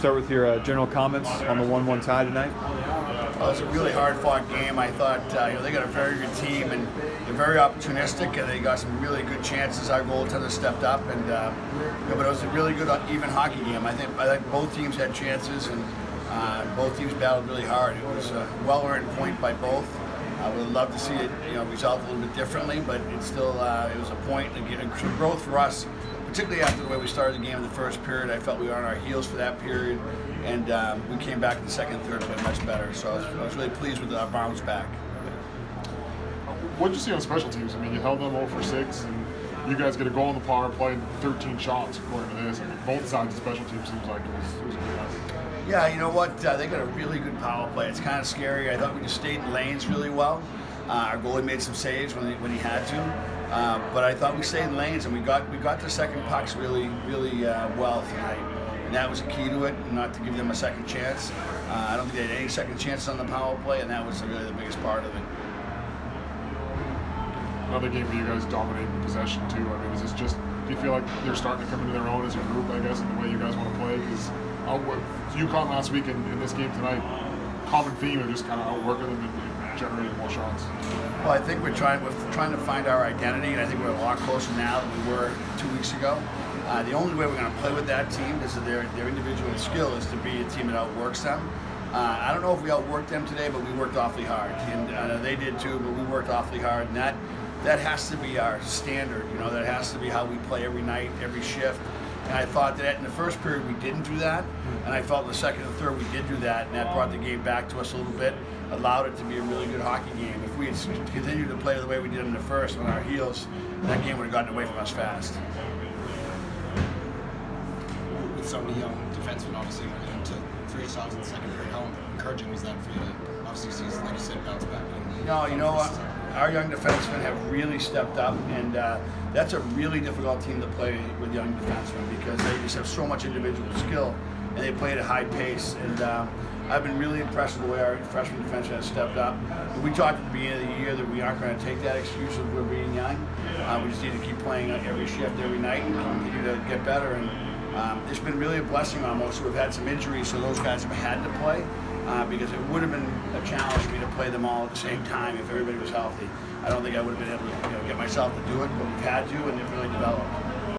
start with your general comments on the 1-1 tie tonight. It was a really hard-fought game. I thought they got a very good team, and they're very opportunistic, and they got some really good chances. Our goaltender stepped up, and but it was a really good, even hockey game. I think both teams had chances, and both teams battled really hard. It was a well-earned point by both. I would love to see it, result a little bit differently, but it's still it was a point. Again, growth for us, particularly after the way we started the game in the first period. I felt we were on our heels for that period, and we came back in the second and third and played much better. So I was really pleased with our bounce back. What did you see on special teams? I mean, you held them 0 for 6, and you guys get a goal in the power play and 13 shots according to this. I mean, both sides of special teams seems like it was a good effort. Yeah, you know what? They got a really good power play. It's kind of scary. I thought we just stayed in lanes really well. Our goalie made some saves when he had to, but I thought we stayed in lanes, and we got the second pucks really well tonight. And that was a key to it, not to give them a second chance. I don't think they had any second chances on the power play, and that was really the biggest part of it. Another game where you guys dominating possession too. I mean, is this just? Do you feel like they're starting to come into their own as a group? I guess in the way you guys want to play, because UConn last week and in this game tonight, common theme of just kind of outworking them and generating more shots. Well, I think we're trying to find our identity, and I think we're a lot closer now than we were 2 weeks ago. The only way we're going to play with that team is that their individual skill is to be a team that outworks them. I don't know if we outworked them today, but we worked awfully hard, and they did too. But we worked awfully hard, and that has to be our standard. That has to be how we play every night, every shift. And I thought that in the first period we didn't do that, and I felt in the second and third we did do that, and that brought the game back to us a little bit, allowed it to be a really good hockey game. If we had continued to play the way we did in the first on our heels, that game would have gotten away from us fast. With so many young defensemen obviously into 3 stops in the second period, how encouraging was that for you to obviously see, like you said, bounce back? No, you know what? Our young defensemen have really stepped up, and that's a really difficult team to play with young defensemen because they just have so much individual skill, and they play at a high pace. And I've been really impressed with the way our freshman defensemen have stepped up. We talked at the beginning of the year that we aren't going to take that excuse of we're being young. We just need to keep playing every shift, every night, and continue to get better. And it's been really a blessing almost. We've had some injuries, so those guys have had to play. Because it would have been a challenge for me to play them all at the same time if everybody was healthy. I don't think I would have been able to get myself to do it, but we've had to, and it really developed.